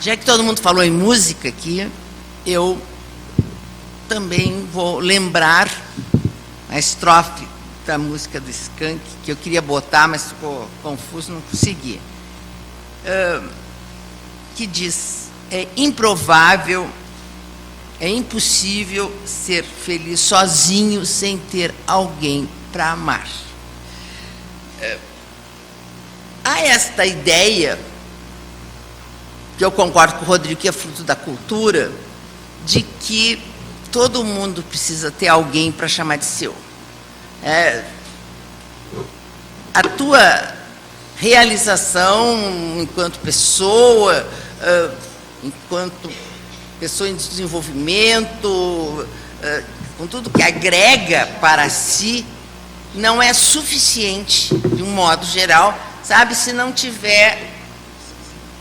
já que todo mundo falou em música aqui, eu também vou lembrar a estrofe da música do Skank, que eu queria botar, mas ficou confuso, não consegui. Que diz: é improvável, é impossível ser feliz sozinho sem ter alguém para amar. Há esta ideia, que eu concordo com o Rodrigo, que é fruto da cultura, de que todo mundo precisa ter alguém para chamar de seu. A tua realização enquanto pessoa, enquanto pessoa em desenvolvimento, com tudo que agrega para si, não é suficiente, de um modo geral, sabe, se não tiver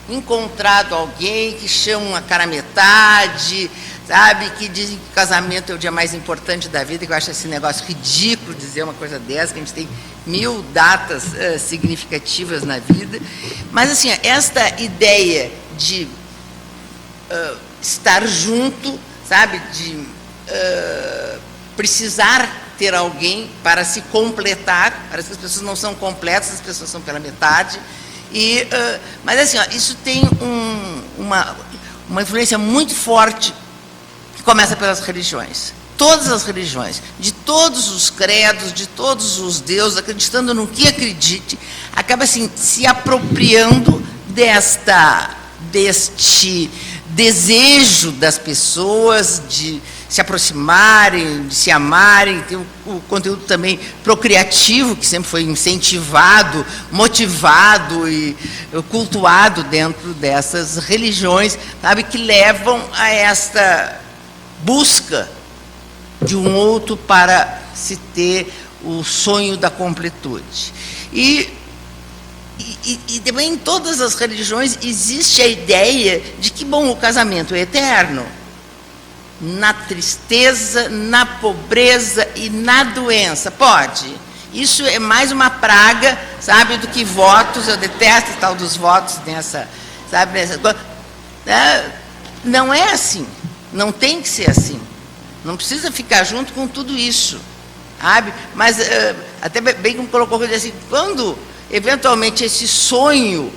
encontrado alguém que chama uma cara metade, sabe, que dizem que o casamento é o dia mais importante da vida, que eu acho esse negócio ridículo dizer uma coisa dessa, que a gente tem 1000 datas significativas na vida. Mas, assim, esta ideia de estar junto, sabe, de precisar ter alguém para se completar, parece que as pessoas não são completas, as pessoas são pela metade. Mas, assim, ó, isso tem uma influência muito forte, que começa pelas religiões. Todas as religiões, de todos os credos, de todos os deuses, acreditando no que acredite, acaba assim, se apropriando deste desejo das pessoas de se aproximarem, de se amarem. Tem o conteúdo também procriativo, que sempre foi incentivado, motivado e cultuado dentro dessas religiões, sabe, que levam a esta busca de um outro para se ter o sonho da completude. E também em todas as religiões existe a ideia de que, bom, o casamento é eterno. Na tristeza, na pobreza e na doença. Pode. Isso é mais uma praga, sabe, do que votos. Eu detesto o tal dos votos nessa, sabe, nessa coisa. Não é assim. Não tem que ser assim. Não precisa ficar junto com tudo isso, sabe? Mas, até bem como colocou, assim, quando, eventualmente, esse sonho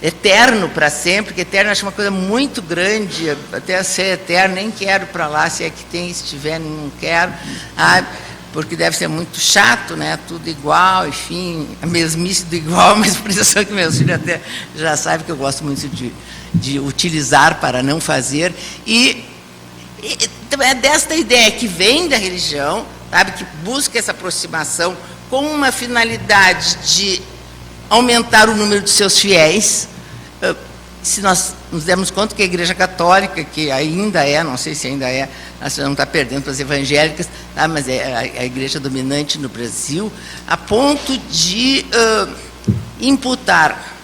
eterno para sempre, que eterno eu acho uma coisa muito grande, até ser eterno, nem quero para lá, se é que tem, se tiver, não quero, sabe? Porque deve ser muito chato, né? Tudo igual, enfim, a mesmice do igual, mas por isso que meus filhos até já sabem que eu gosto muito de utilizar para não fazer, e é desta ideia que vem da religião, sabe, que busca essa aproximação com uma finalidade de aumentar o número de seus fiéis. Se nós nos dermos conta que a Igreja Católica, que ainda é, não sei se ainda é, nós não está perdendo para as evangélicas, tá, mas é a igreja dominante no Brasil, a ponto de imputar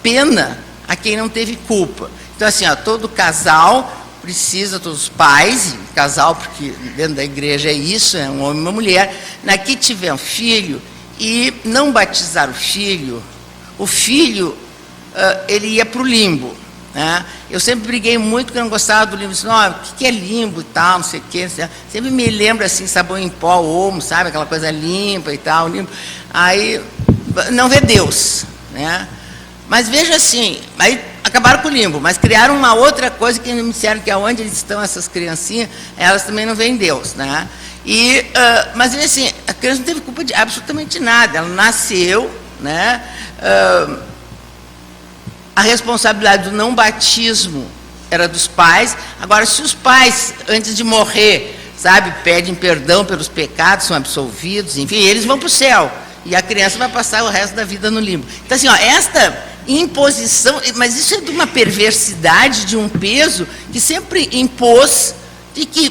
pena a quem não teve culpa. Então, assim, ó, todo casal precisa, todos os pais, casal, porque dentro da igreja é isso, é um homem e uma mulher, que tiver um filho e não batizar o filho, ele ia para o limbo, né? Eu sempre briguei muito porque eu não gostava do limbo. Disse, o que é limbo e tal, não sei o quê. Sempre me lembro assim, sabão em pó, homo, sabe, aquela coisa limpa e tal, limpo. Aí não vê Deus, né? Mas veja assim, aí acabaram com o limbo, mas criaram uma outra coisa que me disseram que aonde estão essas criancinhas, elas também não veem Deus, né? Mas veja assim, a criança não teve culpa de absolutamente nada, ela nasceu, né? A responsabilidade do não batismo era dos pais. Agora, se os pais, antes de morrer, sabe, pedem perdão pelos pecados, são absolvidos, enfim, eles vão para o céu. E a criança vai passar o resto da vida no limbo. Então, assim, ó, esta imposição, mas isso é de uma perversidade, de um peso que sempre impôs de que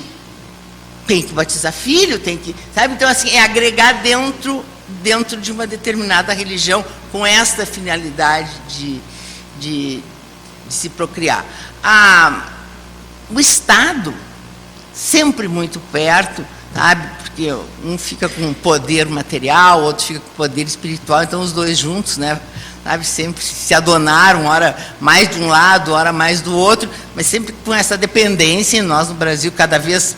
tem que batizar filho, tem que, sabe? Então, assim, é agregar dentro de uma determinada religião com esta finalidade de se procriar. O Estado, sempre muito perto, sabe? Porque um fica com poder material, outro fica com poder espiritual, então os dois juntos, né, sabe, sempre se adonaram, ora mais de um lado, ora mais do outro, mas sempre com essa dependência, e nós no Brasil cada vez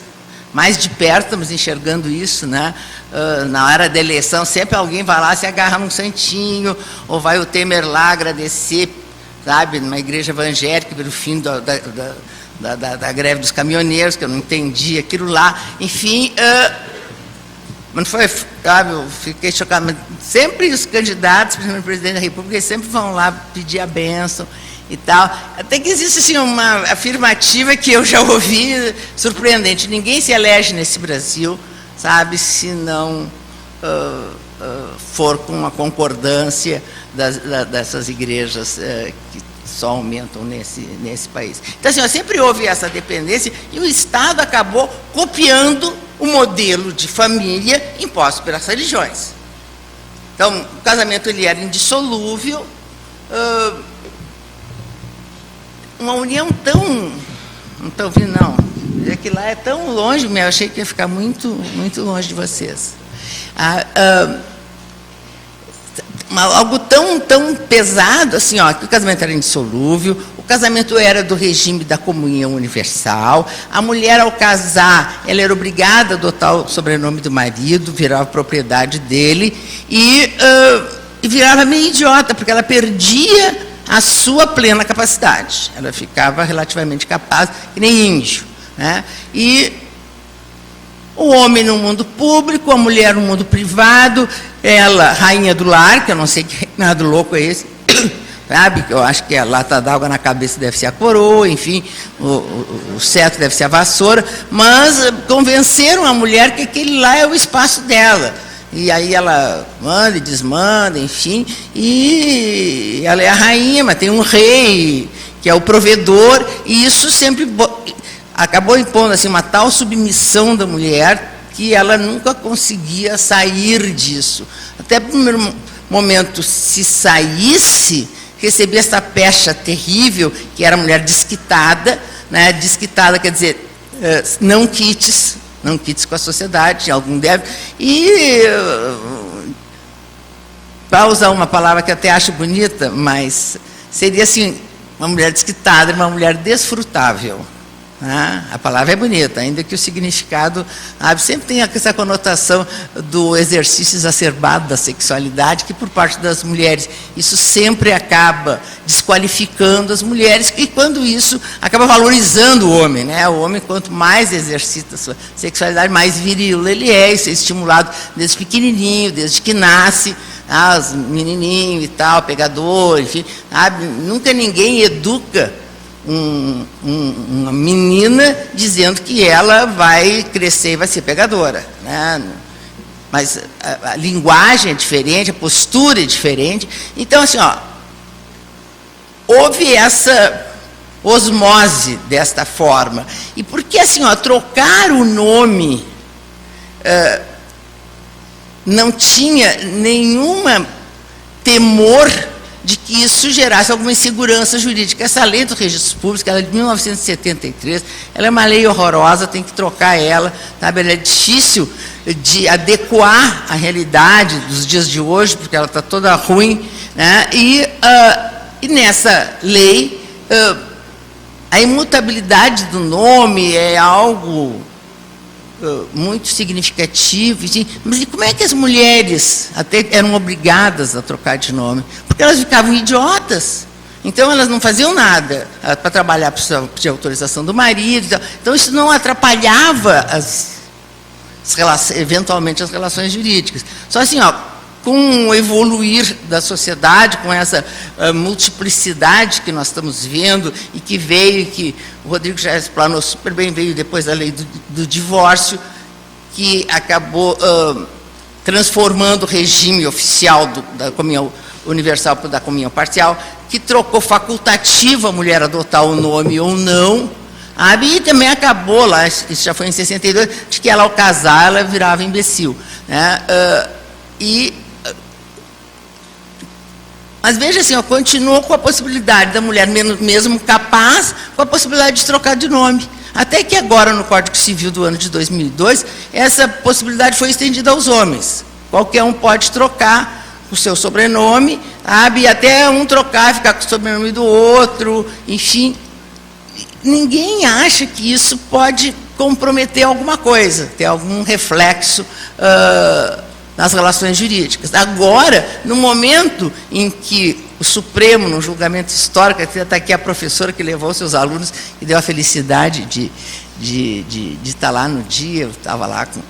mais de perto estamos enxergando isso, né? Na hora da eleição, sempre alguém vai lá se agarra num santinho, ou vai o Temer lá agradecer, sabe, numa igreja evangélica, pelo fim da greve dos caminhoneiros, que eu não entendi aquilo lá, enfim, mas não foi, sabe, eu fiquei chocado, mas sempre os candidatos, principalmente o presidente da República, sempre vão lá pedir a bênção e tal, até que existe assim, uma afirmativa que eu já ouvi, surpreendente: ninguém se elege nesse Brasil, sabe, se não for com uma concordância dessas igrejas que só aumentam nesse país. Então, assim, sempre houve essa dependência e o Estado acabou copiando o modelo de família imposto pelas religiões. Então, o casamento ele era indissolúvel, uma união tão... Não estou ouvindo, não. É que lá é tão longe, eu achei que ia ficar muito, muito longe de vocês. Algo tão pesado, assim, ó, que o casamento era indissolúvel, o casamento era do regime da comunhão universal, a mulher, ao casar, ela era obrigada a adotar o sobrenome do marido, virava propriedade dele, e virava meio idiota, porque ela perdia a sua plena capacidade, ela ficava relativamente capaz, que nem índio, né? E o homem no mundo público, a mulher no mundo privado, ela, rainha do lar, que eu não sei que reinado louco é esse, sabe? Eu acho que a lata d'água na cabeça deve ser a coroa, enfim, o cetro deve ser a vassoura, mas convenceram a mulher que aquele lá é o espaço dela. E aí ela manda e desmanda, enfim, e ela é a rainha, mas tem um rei, que é o provedor, e isso sempre acabou impondo assim, uma tal submissão da mulher que ela nunca conseguia sair disso. Até no primeiro momento, se saísse, recebia essa pecha terrível, que era a mulher desquitada, né? Desquitada quer dizer, não quites com a sociedade, algum deve, e, para usar uma palavra que eu até acho bonita, mas seria assim, uma mulher desquitada, uma mulher desfrutável. A palavra é bonita, ainda que o significado sempre tem essa conotação do exercício exacerbado da sexualidade, que por parte das mulheres isso sempre acaba desqualificando as mulheres, e quando isso acaba valorizando o homem, né? O homem, quanto mais exercita a sua sexualidade, mais viril ele é, e ser estimulado desde pequenininho, desde que nasce, os menininhos e tal, pegador, enfim, nunca ninguém educa uma menina dizendo que ela vai crescer e vai ser pegadora, né? Mas a linguagem é diferente, a postura é diferente. Então, assim, ó, houve essa osmose desta forma. E por que, assim, ó, trocar o nome não tinha nenhuma temor de que isso gerasse alguma insegurança jurídica? Essa lei dos registros públicos, ela é de 1973, ela é uma lei horrorosa, tem que trocar ela, sabe? Ela é difícil de adequar à realidade dos dias de hoje, porque ela está toda ruim, né? E nessa lei, a imutabilidade do nome é algo muito significativo. Mas e como é que as mulheres até eram obrigadas a trocar de nome? Porque elas ficavam idiotas. Então, elas não faziam nada para trabalhar, precisavam pedir autorização do marido. Então, isso não atrapalhava eventualmente as relações jurídicas. Só assim, ó, com o evoluir da sociedade, com essa multiplicidade que nós estamos vendo e que veio, que o Rodrigo já explanou super bem, veio depois da lei do divórcio, que acabou transformando o regime oficial da comunhão universal para da comunhão parcial, que trocou facultativa a mulher adotar o nome ou não, e também acabou lá, isso já foi em 62, de que ela, ao casar, ela virava imbecil, né? Mas veja assim, continuou com a possibilidade da mulher, mesmo capaz, com a possibilidade de trocar de nome. Até que agora, no Código Civil do ano de 2002, essa possibilidade foi estendida aos homens. Qualquer um pode trocar o seu sobrenome, sabe? E até um trocar, ficar com o sobrenome do outro, enfim. Ninguém acha que isso pode comprometer alguma coisa, ter algum reflexo nas relações jurídicas. Agora, no momento em que o Supremo, no julgamento histórico, está aqui a professora que levou seus alunos e deu a felicidade de estar lá no dia, eu estava lá com...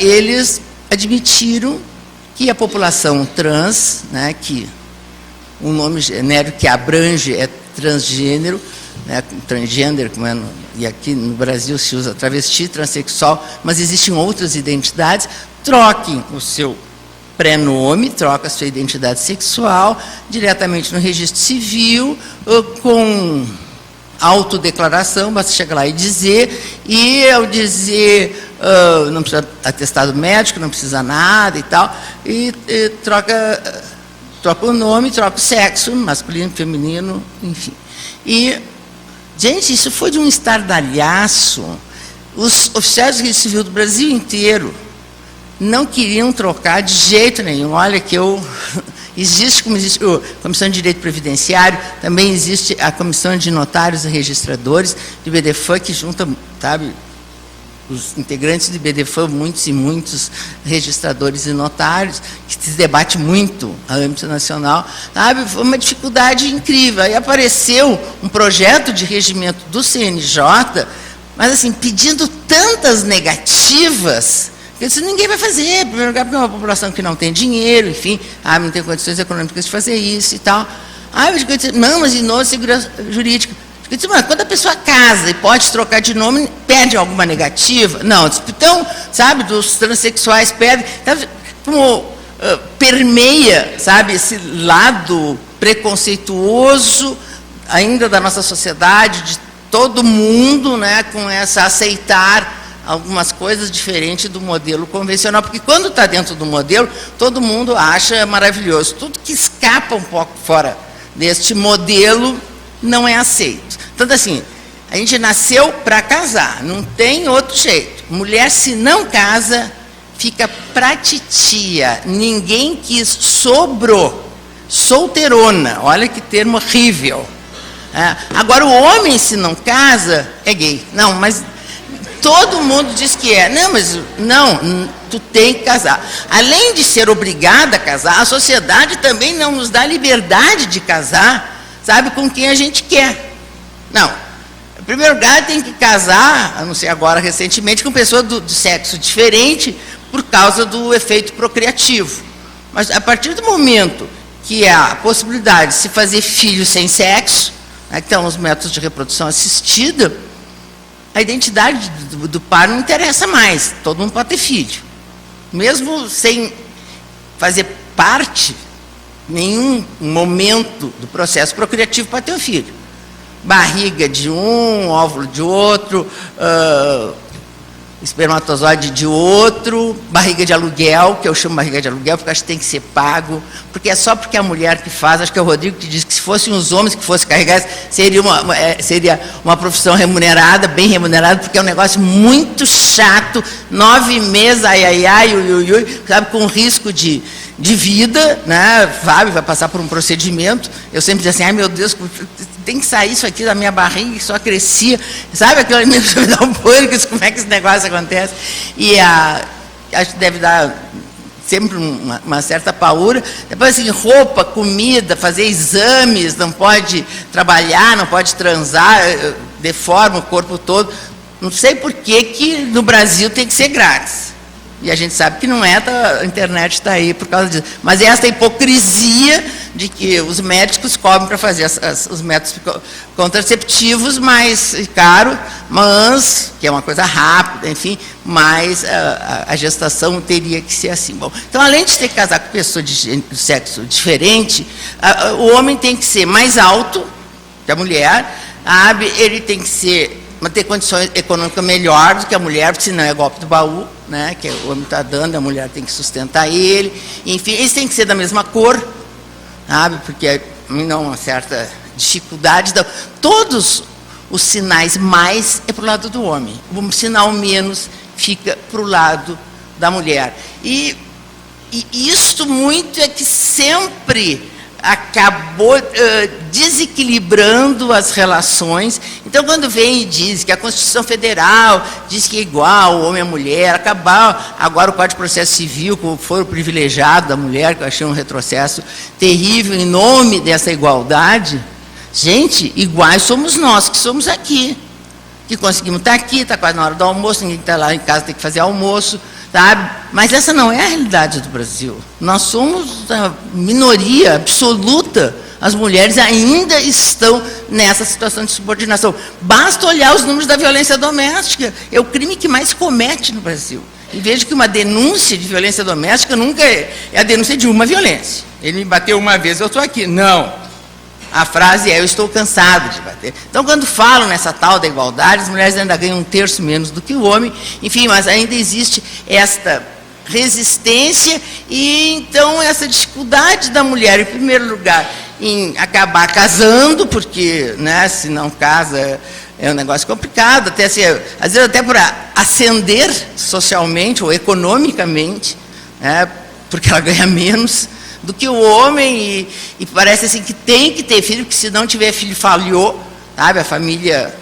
eles admitiram que a população trans, né, que um nome genérico que abrange é transgênero, né, transgênero, e aqui no Brasil se usa travesti, transexual, mas existem outras identidades, troquem o seu prenome, troca a sua identidade sexual diretamente no registro civil, com autodeclaração, basta chegar lá e dizer, e ao dizer, não precisa atestado médico, não precisa nada e tal, e troca o nome, troca o sexo, masculino, feminino, enfim. E, gente, isso foi de um estardalhaço. Os oficiais do registro civil do Brasil inteiro não queriam trocar de jeito nenhum. Olha que existe como existe a Comissão de Direito Previdenciário, também existe a Comissão de Notários e Registradores do BDFAM, que junta, sabe, os integrantes do BDFAM, muitos e muitos registradores e notários, que se debate muito a âmbito nacional, sabe? Foi uma dificuldade incrível. Aí apareceu um projeto de regimento do CNJ, mas assim, pedindo tantas negativas, que eu disse, ninguém vai fazer, em primeiro lugar, porque é uma população que não tem dinheiro, enfim, não tem condições econômicas de fazer isso e tal. Eu disse, não, mas de novo, segurança jurídica. Eu disse, mas quando a pessoa casa e pode trocar de nome, pede alguma negativa? Não, então, sabe, dos transexuais pedem, como permeia, sabe, esse lado preconceituoso ainda da nossa sociedade, de todo mundo, né, com essa aceitar algumas coisas diferentes do modelo convencional, porque quando está dentro do modelo, todo mundo acha maravilhoso. Tudo que escapa um pouco fora deste modelo não é aceito. Tanto assim, a gente nasceu para casar, não tem outro jeito. Mulher, se não casa, fica pra titia. Ninguém quis, sobrou. Solteirona, olha que termo horrível. Agora, o homem, se não casa, é gay. Não, mas todo mundo diz que é. Não, mas não, tu tem que casar. Além de ser obrigada a casar, a sociedade também não nos dá liberdade de casar, sabe, com quem a gente quer. Não, em primeiro lugar tem que casar, a não ser agora recentemente, com pessoa do sexo diferente por causa do efeito procriativo. Mas a partir do momento que há a possibilidade de se fazer filho sem sexo, né, que estão os métodos de reprodução assistida, a identidade do par não interessa mais, todo mundo pode ter filho. Mesmo sem fazer parte, nenhum momento do processo procriativo para ter um filho. Barriga de um, óvulo de outro, espermatozoide de outro, barriga de aluguel, que eu chamo barriga de aluguel, porque acho que tem que ser pago, porque é só porque é a mulher que faz. Acho que é o Rodrigo que diz que se fossem os homens que fossem carregar, seria uma profissão remunerada, bem remunerada, porque é um negócio muito chato, 9 meses, sabe, com risco de vida, né? Vai passar por um procedimento. Eu sempre dizia assim, ai meu Deus, tem que sair isso aqui da minha barriga, que só crescia, sabe, aquilo ali me dá um pânico, como é que esse negócio acontece. E acho que deve dar sempre uma certa paura. Depois, assim, roupa, comida, fazer exames, não pode trabalhar, não pode transar, deforma o corpo todo. Não sei por que no Brasil tem que ser grátis. E a gente sabe que não é, a internet está aí por causa disso. Mas é essa hipocrisia de que os médicos cobram para fazer os métodos contraceptivos mais caro, mas, que é uma coisa rápida, enfim, mas a gestação teria que ser assim. Bom, então, além de ter que casar com pessoa de sexo diferente, o homem tem que ser mais alto que a mulher, ele tem que ter condições econômicas melhores do que a mulher, porque senão é golpe do baú, né, que o homem está dando, a mulher tem que sustentar ele, enfim, eles têm que ser da mesma cor, sabe, porque não uma certa dificuldade. Todos os sinais mais é para o lado do homem, o sinal menos fica para o lado da mulher. E E isto muito é que sempre acabou desequilibrando as relações. Então, quando vem e diz que a Constituição Federal diz que é igual o homem e a mulher, acabar agora o Código de Processo Civil com o foro privilegiado da mulher, que eu achei um retrocesso terrível em nome dessa igualdade. Gente, iguais somos nós que somos aqui, que conseguimos estar aqui, está quase na hora do almoço, ninguém está lá em casa, tem que fazer almoço, sabe? Mas essa não é a realidade do Brasil. Nós somos a minoria absoluta. As mulheres ainda estão nessa situação de subordinação. Basta olhar os números da violência doméstica. É o crime que mais comete no Brasil. E veja que uma denúncia de violência doméstica nunca é a denúncia de uma violência. Ele me bateu uma vez, eu estou aqui. Não. A frase é, eu estou cansado de bater. Então, quando falam nessa tal da igualdade, as mulheres ainda ganham 1/3 menos do que o homem, enfim, mas ainda existe esta resistência e, então, essa dificuldade da mulher, em primeiro lugar, em acabar casando, porque, né, se não casa é um negócio complicado, até se, às vezes até para ascender socialmente ou economicamente, né, porque ela ganha menos do que o homem, e parece assim que tem que ter filho, porque se não tiver filho, falhou, sabe? A família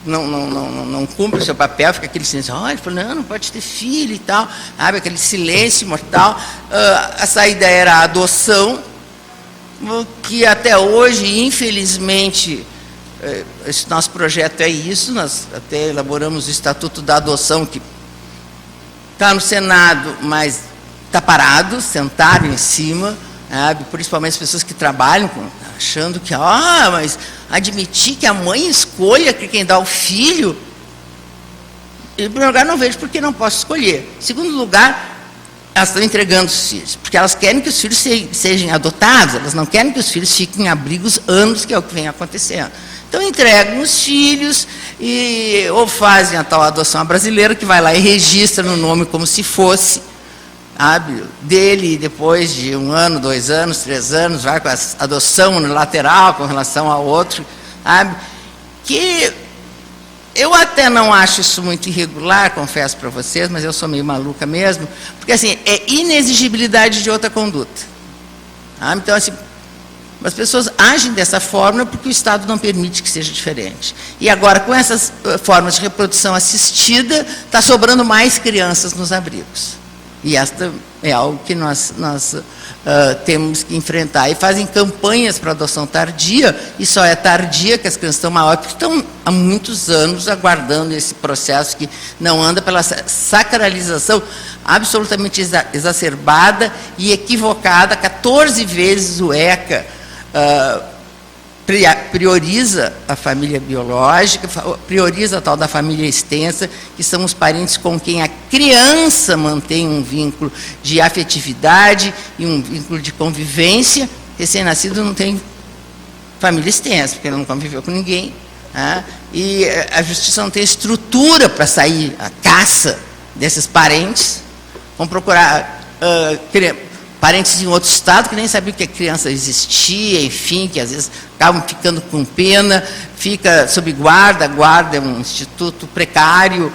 não cumpre o seu papel, fica aquele silêncio, olha, não pode ter filho e tal, sabe? Aquele silêncio mortal. A saída era a adoção, que até hoje, infelizmente, esse nosso projeto é isso, nós até elaboramos o Estatuto da Adoção, que está no Senado, mas está parado, sentado em cima, sabe? Principalmente as pessoas que trabalham, achando que, mas admitir que a mãe escolha quem dá o filho, em primeiro lugar, não vejo porque não posso escolher. Em segundo lugar, elas estão entregando os filhos, porque elas querem que os filhos sejam adotados, elas não querem que os filhos fiquem em abrigos anos, que é o que vem acontecendo. Então, entregam os filhos ou fazem a tal adoção brasileira, que vai lá e registra no nome como se fosse, sabe, dele, depois de 1 ano, 2 anos, 3 anos, vai com a adoção unilateral com relação ao outro, sabe, que eu até não acho isso muito irregular, confesso para vocês, mas eu sou meio maluca mesmo, porque assim, é inexigibilidade de outra conduta, sabe? Então assim, as pessoas agem dessa forma porque o Estado não permite que seja diferente. E agora, com essas formas de reprodução assistida, está sobrando mais crianças nos abrigos. E esta é algo que nós temos que enfrentar. E fazem campanhas para adoção tardia, e só é tardia que as crianças estão maiores, porque estão há muitos anos aguardando esse processo que não anda pela sacralização absolutamente exacerbada e equivocada. 14 vezes o ECA prioriza a família biológica, prioriza a tal da família extensa, que são os parentes com quem a criança mantém um vínculo de afetividade e um vínculo de convivência. Recém-nascido não tem família extensa, porque ele não conviveu com ninguém, né? E a justiça não tem estrutura para sair à caça desses parentes. Vão procurar parentes em outro estado que nem sabiam que a criança existia, enfim, que às vezes acabam ficando com pena, fica sob guarda, a guarda é um instituto precário,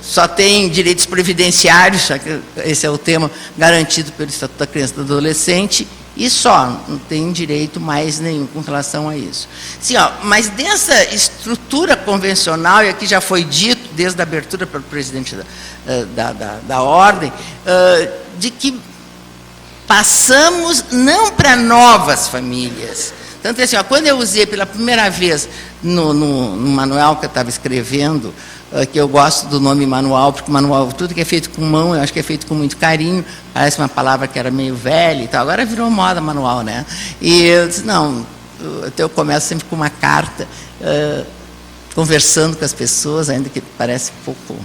só tem direitos previdenciários, já que esse é o tema garantido pelo Estatuto da Criança e do Adolescente, e só, não tem direito mais nenhum com relação a isso. Sim, mas dessa estrutura convencional, e aqui já foi dito, desde a abertura pelo presidente da Ordem, de que passamos não para novas famílias. Tanto é assim, quando eu usei pela primeira vez no manual que eu estava escrevendo, que eu gosto do nome manual, porque manual, tudo que é feito com mão, eu acho que é feito com muito carinho, parece uma palavra que era meio velha e tal, agora virou moda manual, né? E eu disse, não, eu começo sempre com uma carta, conversando com as pessoas, ainda que parece um pouco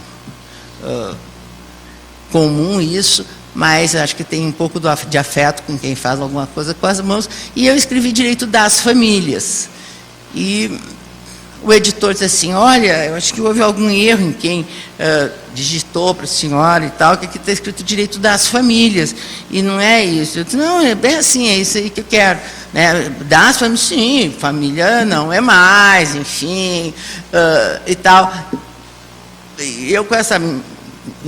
comum isso, mas acho que tem um pouco de afeto com quem faz alguma coisa com as mãos, e eu escrevi direito das famílias. E o editor disse assim, olha, eu acho que houve algum erro em quem digitou para a senhora e tal, que aqui está escrito direito das famílias, e não é isso. Eu disse, não, é bem assim, é isso aí que eu quero. Né? Das famílias, sim, família não é mais, enfim, e tal. E eu com essa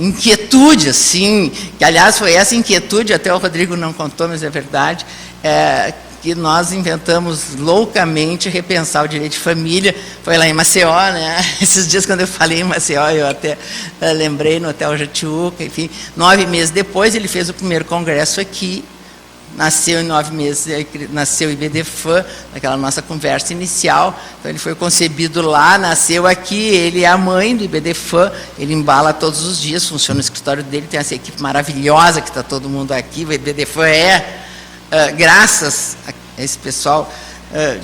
inquietude, assim, que aliás foi essa inquietude, até o Rodrigo não contou, mas é verdade, que nós inventamos loucamente repensar o direito de família. Foi lá em Maceió, né? Esses dias, quando eu falei em Maceió, eu até lembrei no Hotel Jatiuca, enfim. 9 meses depois, ele fez o primeiro congresso aqui, nasceu em 9 meses, nasceu o IBDFAN, naquela nossa conversa inicial. Então, ele foi concebido lá, nasceu aqui, ele é a mãe do IBDFAN, ele embala todos os dias, funciona no escritório dele, tem essa equipe maravilhosa que está todo mundo aqui. O IBDFAN graças a esse pessoal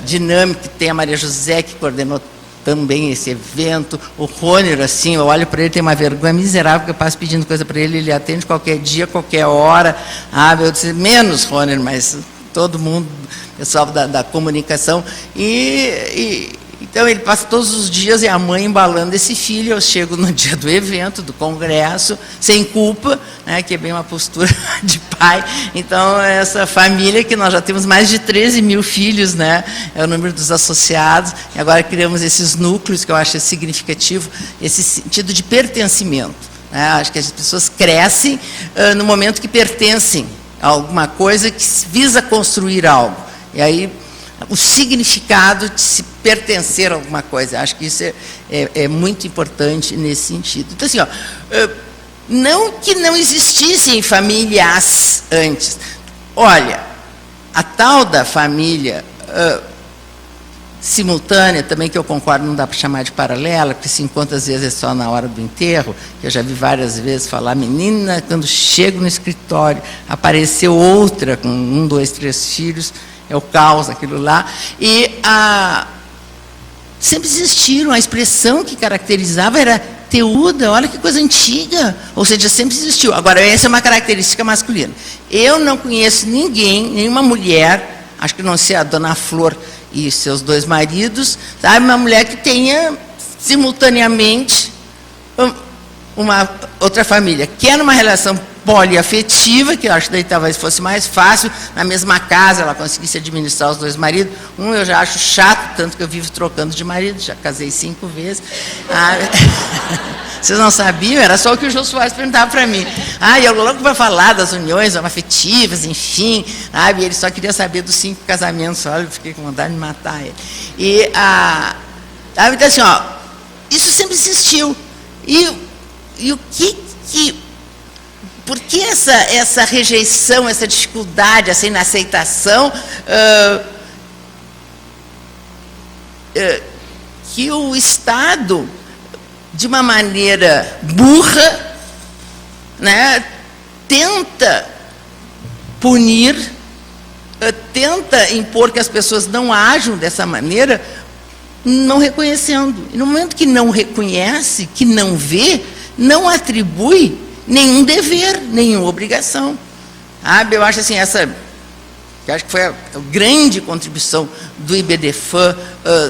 dinâmico, que tem a Maria José, que coordenou também esse evento, o Rôner, assim, eu olho para ele, tem uma vergonha miserável, que eu passo pedindo coisa para ele, ele atende qualquer dia, qualquer hora. Eu disse, menos Rôner, mas todo mundo, pessoal da comunicação, então ele passa todos os dias, e a mãe embalando esse filho. Eu chego no dia do evento, do congresso, sem culpa, né, que é bem uma postura de pai. Então, essa família, que nós já temos mais de 13 mil filhos, né, é o número dos associados, e agora criamos esses núcleos, que eu acho significativo, esse sentido de pertencimento, né. Acho que as pessoas crescem no momento que pertencem a alguma coisa, que visa construir algo. E aí, o significado de se pertencer a alguma coisa. Acho que isso é muito importante nesse sentido. Então, assim, não que não existissem famílias antes. Olha, a tal da família simultânea, também, que eu concordo, não dá para chamar de paralela, porque se encontra às vezes é só na hora do enterro, que eu já vi várias vezes falar, menina, quando chego no escritório, apareceu outra com 1, 2, 3 filhos, é o caos, aquilo lá. E sempre existiram, a expressão que caracterizava era teuda, olha que coisa antiga, ou seja, sempre existiu. Agora, essa é uma característica masculina. Eu não conheço ninguém, nenhuma mulher, acho que não sei a Dona Flor e seus 2 maridos, sabe, uma mulher que tenha simultaneamente uma outra família, que é numa relação poliafetiva, que eu acho que daí talvez fosse mais fácil, na mesma casa ela conseguisse administrar os 2 maridos. Eu já acho chato, tanto que eu vivo trocando de marido, já casei 5 vezes. Vocês não sabiam? Era só o que o Jô Soares perguntava para mim. Eu louco para falar das uniões afetivas, enfim, e ele só queria saber dos 5 casamentos. Olha, eu fiquei com vontade de matar ele. Então, assim, isso sempre existiu. E o que por que essa rejeição, essa dificuldade, essa inaceitação, que o Estado, de uma maneira burra, né, tenta punir, tenta impor que as pessoas não ajam dessa maneira, não reconhecendo. E no momento que não reconhece, que não vê, não atribui nenhum dever, nenhuma obrigação. Eu acho assim, que acho que foi a grande contribuição do IBDFAN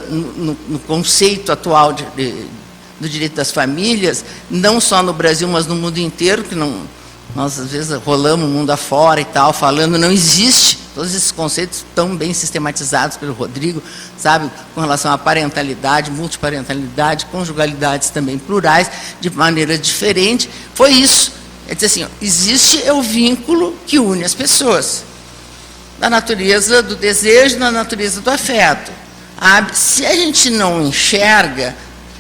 no conceito atual do direito das famílias, não só no Brasil, mas no mundo inteiro, que nós às vezes rolamos o mundo afora e tal, falando, não existe. Todos esses conceitos estão bem sistematizados pelo Rodrigo, sabe, com relação à parentalidade, multiparentalidade, conjugalidades também plurais, de maneira diferente. Foi isso. É dizer assim, existe o vínculo que une as pessoas, da natureza do desejo, da natureza do afeto. Se a gente não enxerga,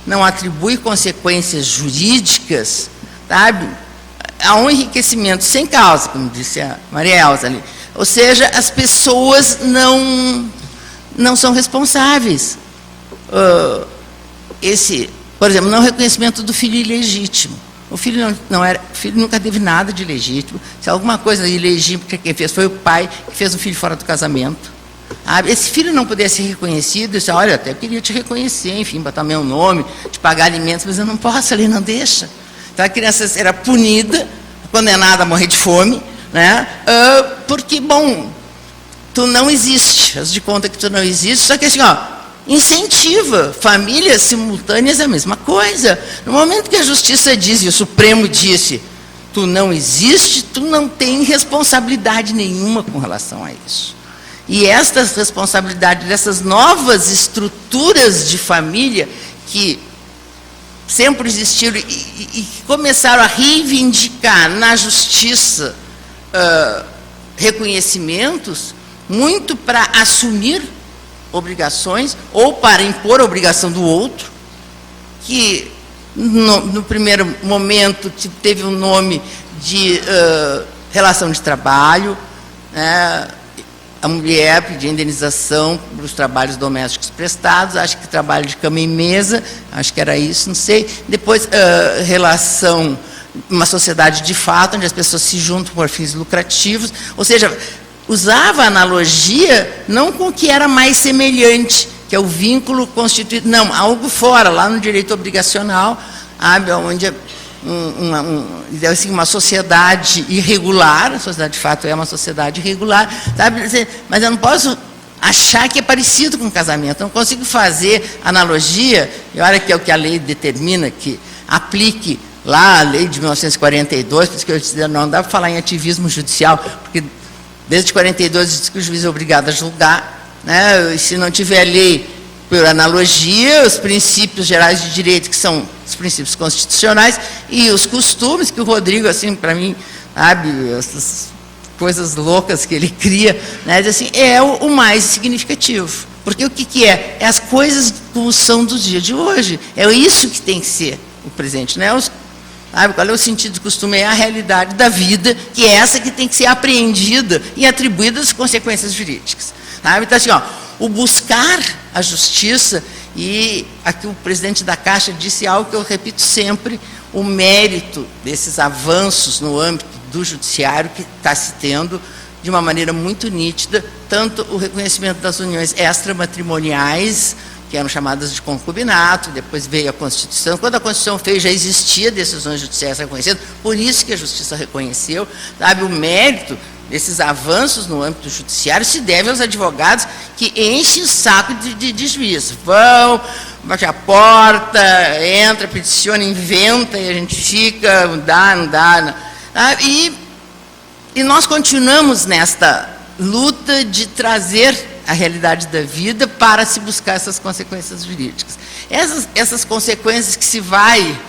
não atribui consequências jurídicas, sabe, há um enriquecimento sem causa, como disse a Maria Elza ali. Ou seja, as pessoas não são responsáveis. Por exemplo, não reconhecimento do filho ilegítimo. O filho o filho nunca teve nada de ilegítimo. Se alguma coisa ilegítima que quem fez foi o pai que fez o filho fora do casamento. Esse filho não poderia ser reconhecido, eu disse, olha, eu até queria te reconhecer, enfim, botar meu nome, te pagar alimentos, mas eu não posso, a lei não deixa. Então a criança era punida, condenada a morrer de fome, né? Porque, bom, tu não existe, faz de conta que tu não existe, só que assim, incentiva famílias simultâneas, é a mesma coisa. No momento que a justiça diz, e o Supremo disse, tu não existe, tu não tem responsabilidade nenhuma com relação a isso. E estas responsabilidades dessas novas estruturas de família, que sempre existiram e começaram a reivindicar na justiça reconhecimentos, muito para assumir obrigações ou para impor a obrigação do outro, que no primeiro momento teve o nome de relação de trabalho, né? A mulher pedia indenização para os trabalhos domésticos prestados, acho que trabalho de cama e mesa, acho que era isso, não sei. Depois, relação, uma sociedade de fato, onde as pessoas se juntam por fins lucrativos, ou seja, usava a analogia não com o que era mais semelhante, que é o vínculo constituído, não, algo fora, lá no direito obrigacional, onde uma sociedade irregular, a sociedade de fato é uma sociedade irregular, sabe? Mas eu não posso achar que é parecido com o casamento, eu não consigo fazer analogia, e olha que é o que a lei determina, que aplique lá a lei de 1942, por isso que eu disse, não dá para falar em ativismo judicial, porque desde 42 diz que o juiz é obrigado a julgar, né? E se não tiver lei por analogia, os princípios gerais de direito, que são os princípios constitucionais, e os costumes, que o Rodrigo, assim, para mim, sabe, essas coisas loucas que ele cria, né, assim, é o mais significativo. Porque o que é? É as coisas como são dos dias de hoje. É isso que tem que ser o presente, né? Sabe, qual é o sentido do costume? É a realidade da vida, que é essa que tem que ser apreendida e atribuída às consequências jurídicas. Sabe? Então, assim, ó, o buscar a justiça, e aqui o presidente da Caixa disse algo que eu repito sempre, o mérito desses avanços no âmbito do judiciário que está se tendo de uma maneira muito nítida, tanto o reconhecimento das uniões extramatrimoniais, que eram chamadas de concubinato, depois veio a Constituição. Quando a Constituição fez, já existia decisões judiciais reconhecidas, por isso que a Justiça reconheceu, sabe, o mérito desses avanços no âmbito judiciário se deve aos advogados que enchem o saco de juízo. Vão, bate a porta, entra, peticiona, inventa, e a gente fica, não dá, não dá. Não. E nós continuamos nesta luta de trazer a realidade da vida para se buscar essas consequências jurídicas. Essas consequências que se vai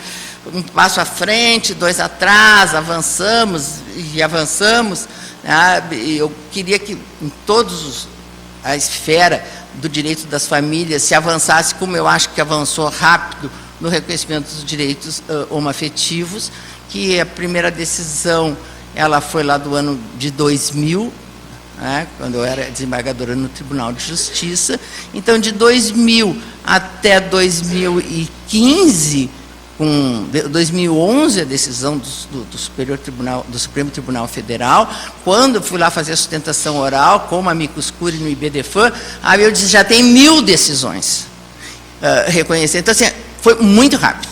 um passo à frente, dois atrás, avançamos e avançamos. Eu queria que em todos a esfera do direito das famílias se avançasse, como eu acho que avançou rápido no reconhecimento dos direitos homoafetivos, que a primeira decisão ela foi lá do ano de 2000, quando eu era desembargadora no Tribunal de Justiça. Então, de 2000 até 2015, com 2011, a decisão do Supremo Tribunal Federal, quando eu fui lá fazer a sustentação oral, como amicus curiae no IBDFAN, aí eu disse, já tem 1000 decisões reconhecendo. Então, assim, foi muito rápido.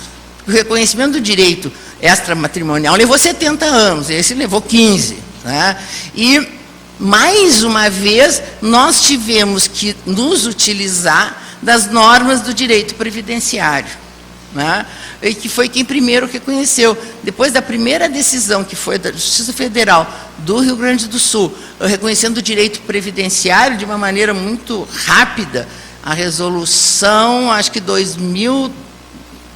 O reconhecimento do direito extramatrimonial levou 70 anos, esse levou 15. Né? E, mais uma vez, nós tivemos que nos utilizar das normas do direito previdenciário, né? E que foi quem primeiro reconheceu. Depois da primeira decisão, que foi da Justiça Federal do Rio Grande do Sul, reconhecendo o direito previdenciário de uma maneira muito rápida, a resolução, acho que 2000,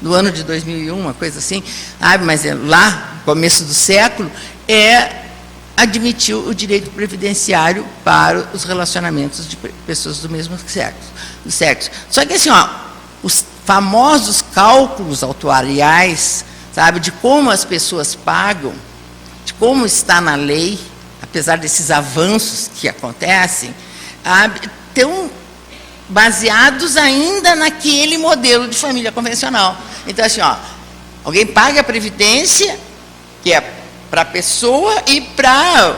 do ano de 2001, uma coisa assim, mas é lá, começo do século, admitiu o direito previdenciário para os relacionamentos de pessoas do mesmo sexo. Só que assim, os famosos cálculos autuariais, sabe, de como as pessoas pagam, de como está na lei, apesar desses avanços que acontecem, estão baseados ainda naquele modelo de família convencional. Então, assim, alguém paga a previdência, que é para a pessoa e para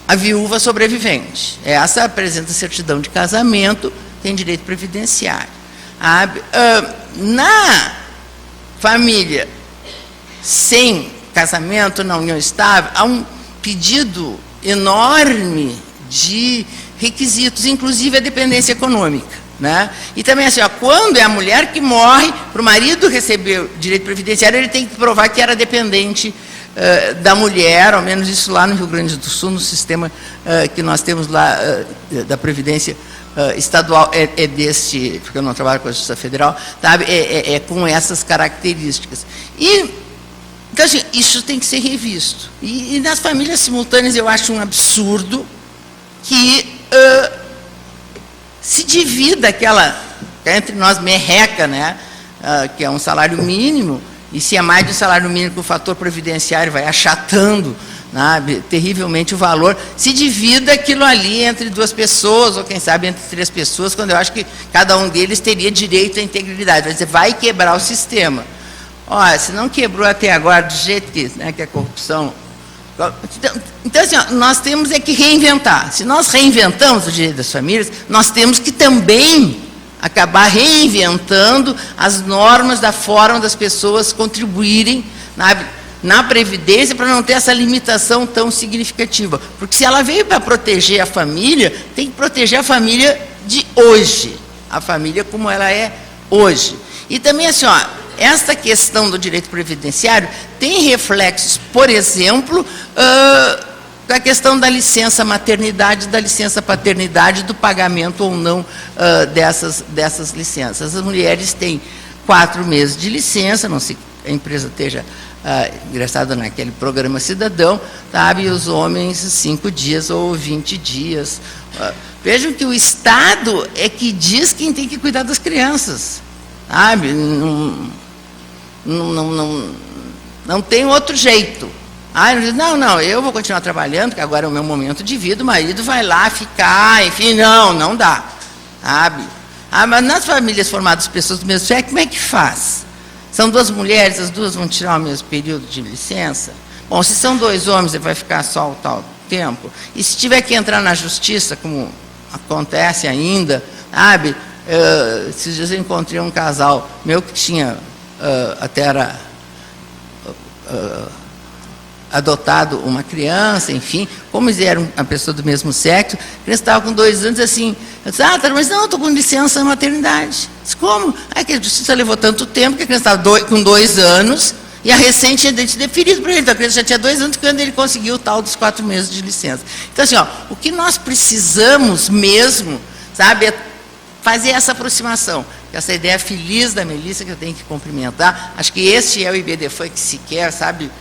a viúva sobrevivente. Essa apresenta certidão de casamento, tem direito previdenciário. Na família sem casamento, na união estável, há um pedido enorme de requisitos, inclusive a dependência econômica. Né? E também assim, quando é a mulher que morre, para o marido receber o direito previdenciário, ele tem que provar que era dependente da mulher, ao menos isso lá no Rio Grande do Sul, no sistema que nós temos lá da Previdência estadual é desse, porque eu não trabalho com a Justiça Federal, sabe, é com essas características. Então, assim, isso tem que ser revisto. E nas famílias simultâneas eu acho um absurdo que se divida aquela, entre nós, merreca, né, que é um salário mínimo, e se é mais de um salário mínimo, o fator previdenciário vai achatando, né, terrivelmente o valor, se divida aquilo ali entre 2 pessoas, ou quem sabe entre 3 pessoas, quando eu acho que cada um deles teria direito à integridade. Vai dizer, vai quebrar o sistema. Olha, se não quebrou até agora, do jeito que, né, que a corrupção... Então, assim, ó, nós temos que reinventar. Se nós reinventamos o direito das famílias, nós temos que também acabar reinventando as normas da forma das pessoas contribuírem na Previdência, para não ter essa limitação tão significativa. Porque se ela veio para proteger a família, tem que proteger a família de hoje, a família como ela é hoje. E também, assim, ó, esta questão do direito previdenciário tem reflexos, por exemplo, da questão da licença maternidade, da licença paternidade, do pagamento ou não dessas licenças. As mulheres têm 4 meses de licença, não sei que a empresa esteja ingressada naquele programa cidadão, sabe? E os homens 5 dias ou 20 dias. Vejam que o Estado é que diz quem tem que cuidar das crianças, sabe? Não tem outro jeito. Não, eu vou continuar trabalhando, porque agora é o meu momento de vida, o marido vai lá ficar, enfim, não dá, sabe? Mas nas famílias formadas por pessoas do mesmo sexo, como é que faz? São 2 mulheres, as 2 vão tirar o mesmo período de licença? Bom, se são 2 homens, vai ficar só o tal tempo. E se tiver que entrar na justiça, como acontece ainda, sabe? Esses dias eu encontrei um casal meu que tinha, até era adotado uma criança, enfim, como eles eram uma pessoa do mesmo sexo, a criança estava com 2 anos, assim, eu disse, mas não, estou com licença maternidade. Disse, como? Que a justiça levou tanto tempo, que a criança estava com 2 anos, e a recente tinha deferido para ele, então a criança já tinha 2 anos, quando ele conseguiu o tal dos 4 meses de licença. Então, assim, ó, o que nós precisamos mesmo, sabe, é fazer essa aproximação, essa ideia feliz da Melissa, que eu tenho que cumprimentar. Acho que este é o IBDFAN que se quer, sabe,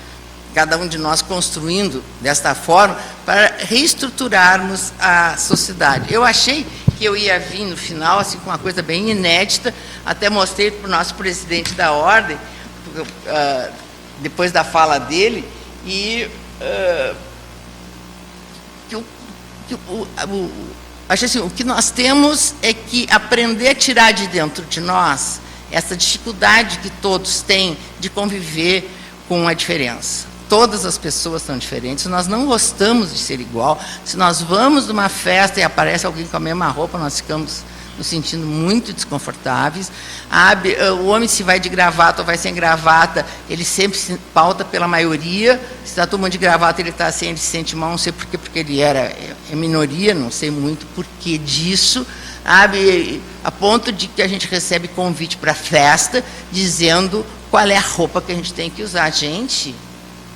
cada um de nós construindo desta forma, para reestruturarmos a sociedade. Eu achei que eu ia vir no final, assim, com uma coisa bem inédita, até mostrei para o nosso presidente da Ordem, depois da fala dele, e acho assim, o que nós temos é que aprender a tirar de dentro de nós essa dificuldade que todos têm de conviver com a diferença. Todas as pessoas são diferentes, nós não gostamos de ser igual. Se nós vamos numa festa e aparece alguém com a mesma roupa, nós ficamos nos sentindo muito desconfortáveis. O homem, se vai de gravata ou vai sem gravata, ele sempre se pauta pela maioria. Se está tomando de gravata, ele está assim, ele se sente mal, não sei porquê, porque ele é minoria, não sei muito porquê disso. A ponto de que a gente recebe convite para festa, dizendo qual é a roupa que a gente tem que usar. Gente,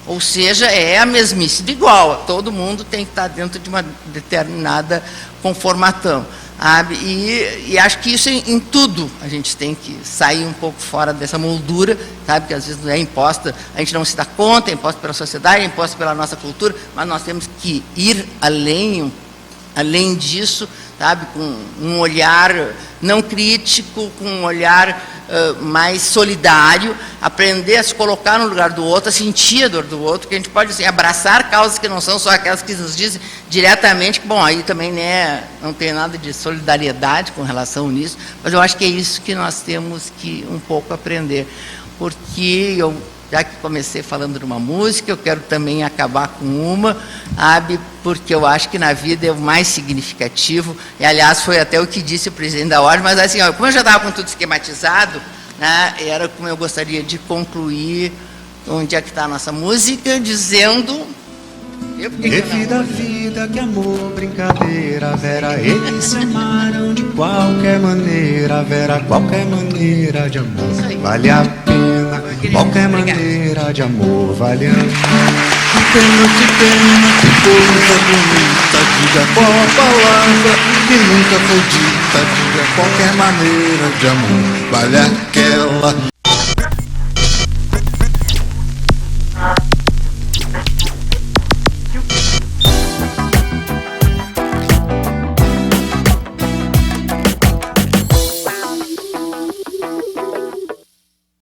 ou seja, é a mesmice de igual, todo mundo tem que estar dentro de uma determinada conformação. E acho que isso em tudo a gente tem que sair um pouco fora dessa moldura, sabe, que às vezes não é imposta, a gente não se dá conta, é imposta pela sociedade, é imposta pela nossa cultura, mas nós temos que ir além disso, sabe, com um olhar não crítico, com um olhar mais solidário, aprender a se colocar no lugar do outro, a sentir a dor do outro, que a gente pode assim, abraçar causas que não são só aquelas que nos dizem diretamente, que, bom, aí também, né, não tem nada de solidariedade com relação nisso, mas eu acho que é isso que nós temos que um pouco aprender, porque eu, já que comecei falando de uma música, eu quero também acabar com uma, porque eu acho que na vida é o mais significativo, e aliás foi até o que disse o presidente da Ordem, mas assim, ó, como eu já estava com tudo esquematizado, né, era como eu gostaria de concluir, onde é que está a nossa música, dizendo... Vida, que amor, brincadeira, Vera, eles se amaram de qualquer maneira, Vera, qualquer maneira de amor vale a pena, qualquer maneira de amor vale a pena. Que pena, que coisa bonita, que diga qual a palavra que nunca foi dita, diga qualquer maneira de amor, vale aquela.